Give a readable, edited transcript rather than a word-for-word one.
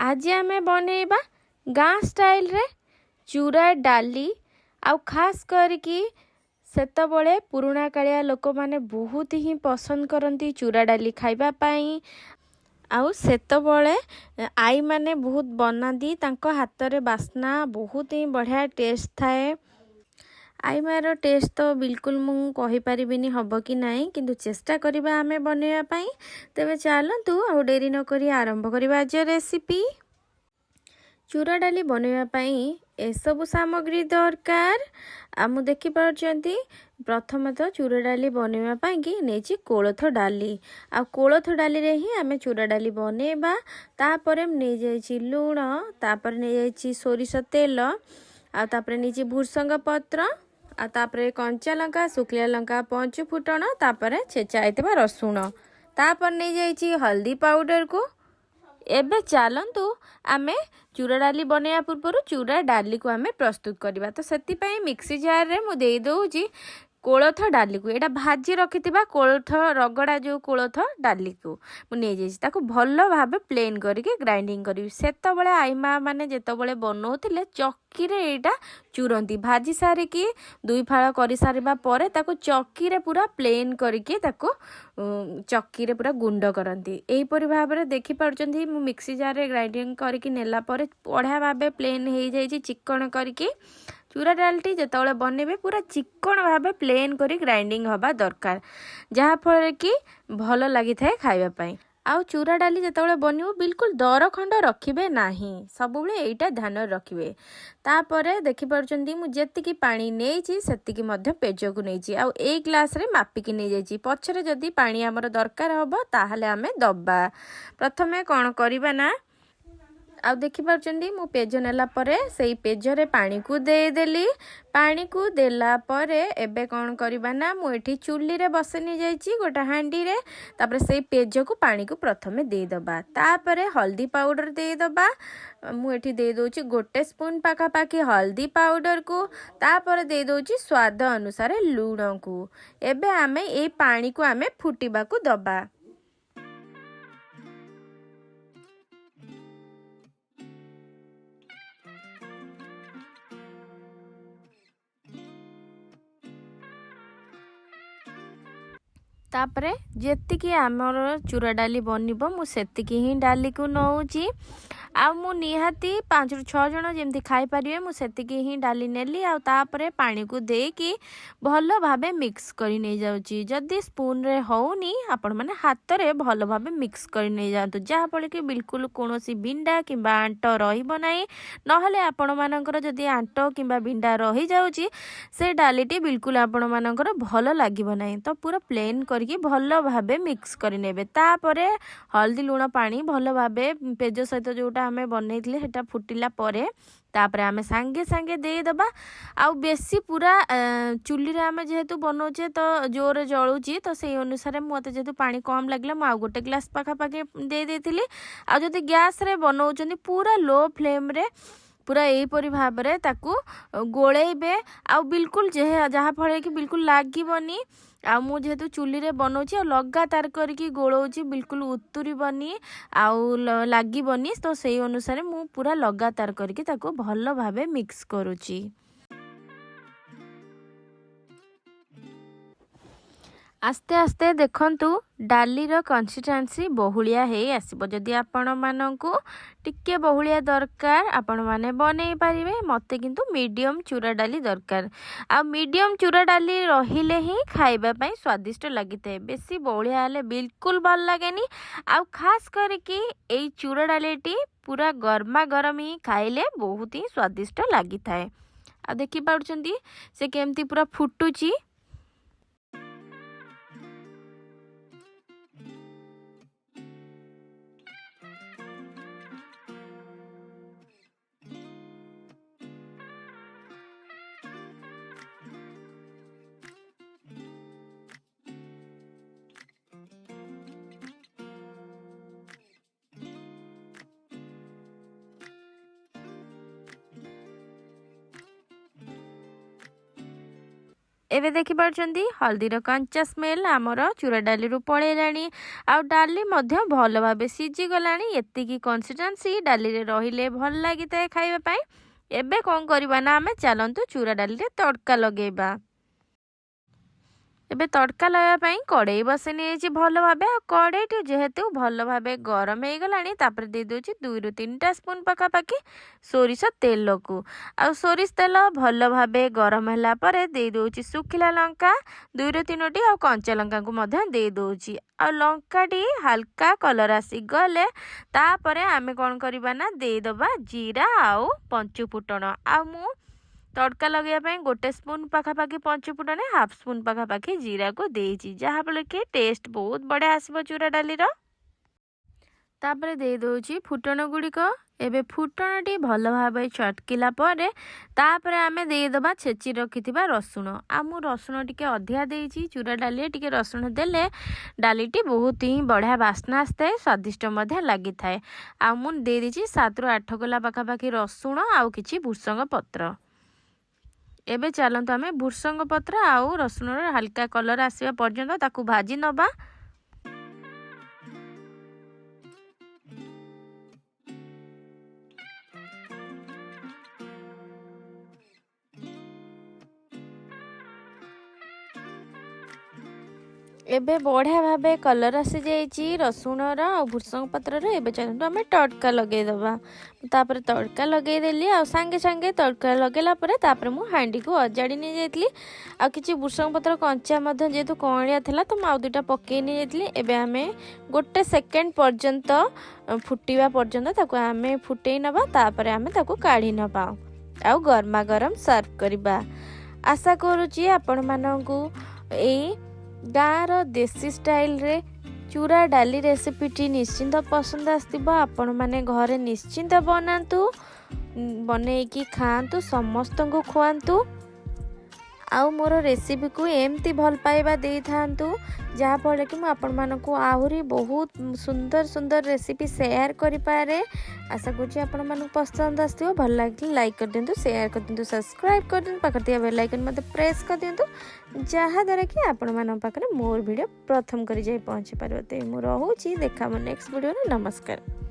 आज आमे बनेबा गाँ स्टाइल रे चूरा डाली आउ खास करके सेतबले पुराणा कालिया लोक माने बहुत ही पसंद करती चूरा डाली खाइबा पाई। आउ सेतबले आई माने बहुत बनाती तांको हाथ रे बास्ना बहुत ही बढ़िया टेस्ट थाए। आई मार टेस्ट तो बिल्कुल मु कहि परिबिनी हबो कि नाही, किंतु चेष्टा करिबा आमे बनेबा पाई। तेबे चलंतु आउ डेरी न करी आरंभ करिबा आज रेसिपी। चूरा डाली बनेबा पाई एसबु सामग्री दरकार। आमु देखि पारछंती प्रथम तो चूरा डाली बनेबा पाई कि नेची कोलथ डाली। आ कोलथ डाली रे ही आमे चूरा डाली बनेबा। तापरे नै जाईची लूण, तापर नै जाईची सोरिष तेल, आ तापर नेची भुरसंग पत्र, आ तापरे कंचा लंका, सुखिया लंका, पंच फुटण, तापरे छेचा आइतबा रसुण, तापर नै जाईची हल्दी पाउडर को। एबे चलंतु आमे चूरा डाली बनेया पूर्व चूरा डाली को आमे प्रस्तुत करबा। तो सेति पई मिक्सी जार रे मु देई दोउची कोलथ डाली को। एटा भाजी रखिथिबा कोलथ रगड़ा जो कोलथ डाली को मु नै जेछि, ताको भल्लो भाबे प्लेन करके ग्राइंडिंग करबी। सेतबळे आई मां माने जेतबळे बनौथिले चक्की रे एटा चुरंती। भाजी सारी की दुई फाळ करि सारिबा परे ताको चक्की रे पूरा प्लेन करके ताको चक्की रे पूरा गुंड करंती। एही परि भाबरे देखि पारचंती मु मिक्सी जार रे ग्राइंडिंग करके नेला परे बढ़िया भाबे प्लेन हेई जाईछि चिकन करके। चूरा डालटी जेतबळे बनेबे पूरा चिकन भाबे प्लेन करी ग्राइंडिंग हबा दरकार, जहा फल कि भलो लागि थाए खाइबा पई। आउ चूरा डाली जेतबळे बनिबो बिल्कुल दर खंड रखिबे नाही, सबुबळे एइटा ध्यान रखिबे। तापरे देखि पारचंती मु जेतिकी पानी नेइछि सेतिकी मध्य पेज को नेइछि। आउ ए ग्लास रे मापिकी नै जाइछि। पछरे जदी पानी हमर दरकार हबो ताहाले आमे दब्बा। प्रथमे कोन करिबा ना, आउ देखि पारचंती मु पेज नेला परे सेई पेज रे पानी को दे देली। पानी को देला परे एबे कोन करिबा ना, मु एठी चुल्ली रे बसेनी जाइछि गोटा हांडी रे। तापरे सेई पेज को पानी को प्रथमे दे दबा। तापरे हल्दी पाउडर दे दबा। मु एठी दे दोछि गोटे स्पून पाका पाकी हल्दी पाउडर को। तापरे दे दोछि स्वाद अनुसार लूण को। एबे आमे ए पानी को आमे फुटिबा को दबा। तापरे जेतिकी आमर चूरा डाली बनिबो मु सेतिकी ही डाली को नौची। आ मु निहाती 5 ରୁ 6 जण जेमती खाई परिबे मु सेतिकी ही डाली नेली। आ तापरे पानी को देकी भलो भाबे मिक्स करी नै जाउची। जदी स्पून रे होउनी आपण माने हाथ रे भलो भाबे मिक्स करी नै जांतु, जहा पळे कि बिल्कुल कोनोसी बिंडा किबा आंटो रहिबो नाही। नहले आपण मानकर जदी आंटो किबा बिंडा रहि जाउची से डालीटी बिल्कुल आपण मानकर भलो लागिबो नाही। तो पूरा प्लेन करके भलो भाबे मिक्स करी नेबे। तापरे हल्दी लूण पानी भलो भाबे पेज सहित जोटा आमे बनैथिले सेटा फुटिला परे तापरे आमे सांगे सांगे दे दबा। आउ बेसी पूरा चुल्ली रे आमे जेहेतु बनौचे तो जोर जळुची, तो सेही अनुसार मते जेहेतु पानी कम लागला मु आ गोटे ग्लास पाखा पाखे दे देथिली। आ जदी गैस रे बनौचंदी पूरा लो फ्लेम रे पूरा एही परि भाबरे ताकू गोळेइबे। आ बिल्कुल जहा फळे कि बिल्कुल लागिबनी। आ मु जेहेतु चुल्ली रे बनौची आ लगातार करके गोळौची, बिल्कुल उतुरी बनी आउ लागिबनी। तो सेही अनुसार मु पूरा लगातार करके ताकू भलो भाबे मिक्स करूची। आस्ते आस्ते देखंतु डाली रो कंसिस्टेंसी बहुलिया हे आसीबो। जदी आपण माननकु टिके बहुलिया दरकार आपण माने बनेई परिबे। मते किंतु मीडियम चूरा डाली दरकार। आ मीडियम चूरा डाली रहिले ही खाइबा पई स्वादिष्ट लागिते। बेसी बहुलिया हले बिल्कुल भल लागेनी। आ खास करके एई चूरा डालीटी पूरा गरमा गरम ही खाइले बहुत ही स्वादिष्ट लागिथाए। आ देखि पाउछंती से केमती पूरा फुटुची। एबे देखि पारछंती हल्दीर कंचा स्मेल आमर चूरा डाली रु पळेलाणी आ डाली मध्य भल भाबे सिझी गलाणी। एतिकी कंसिस्टेंसी डाली रे रहिले भल लागिताए खाइबा पई। एबे कोन करबा ना आमे चलंतु चूरा डाली रे तड़का लगेबा। एबे तड़का लगा पाई कड़े बसे नहीं भल भाबे आ कड़ेटी जेहेतु भल भाबे गरम हो गलानी तापर दे दोची 2 ରୁ 3टा स्पून पकापाकी सोरिष तेल को आ सोरिष तेल भल भाबे गरम होला परे दे दोची सुखिला लंका 2 ରୁ 3टी आ कंचा लंका को मध्य दे दोची आ लंकाटी हल्का कलर आसी गले तापरे आमे कोन करबा ना दे दबा जीरा आउ पंचु फुटण आ मु तड़का लगे गोटे स्पून पखापाखि पंचफुटने हाफ स्पून पखापाखि जीरा को देइछि जहाँफल कि टेस्ट बहुत बढ़िया आसब चूरा डाली तापर दे दोछि फुटण गुड़िक। एबे फुटणटी भल भाव चटकिला परे तापर आमे दे दबा छेची रखिथिबा रसुण आ मु रसुण टिके अधिया देइछि चूरा डाली टिके रसुण देले डालीटी बहुत ही बढ़िया बास्ना आसता है स्वादिष्ट मध्य लगी थाए। आ मु दे देछि 7 ରୁ 8 कोला पखापाखि रसुण आउ किछि भुसंग पत्र। एबे चलंतु आमे भुसंग पत्र आउ रसुण हल्का कलर आसवा पर्यंत ताकू भाजी नबा। एबे बढ़िया भाबे कलर आसी जाइछि रसुणर आ भुसंग पत्रर। एबे चलंतु आमे तड़का लगे दबा। तापर तड़का लगे देली आ संगे संगे तड़का लगेला परे तापर मु हांडी को अजाड़ी नहीं जाइतली आ किछि भुसंग पत्र कंचा मध्य जेतु कणिया थला तो माउ दुटा पके नहीं जाइतली। एबे आमे गोटे सेकेंड पर्यंत फुटीबा पर्यंत ताको आमे फुटेई नबा तापर आमे ताको काढी नबा आ गरमा गरम सर्व करबा। आशा करूची आपण मानकू एई गाँर देसी स्टाइल रे चूरा डाली रेसिपीटी निश्चिंत पसंद आसथिबो। आपण माने घरे निश्चिंत बनातु बनेकी खातु समस्त को खुआतु आउ मोर रेसिपी को एमती भल पाइबा दे थांतु जहाँ फल कि आपको आहरी बहुत सुंदर सुंदर रेसिपी शेयर करि पारे। आशा करूँ आपण मानक पसंद आसथिबो। भल लगे लाइक कर दिंतु शेयर कर दिंतु सब्सक्राइब कर दिंतु पाखर थिया बेल आइकन मते प्रेस कर दिंतु जहाँ द्वारा कि आपण मानक पाखरे मोर वीडियो प्रथम करी जाई पहुंची पारिबो। ते मु रहूची देखा नेक्स्ट वीडियो। नमस्कार।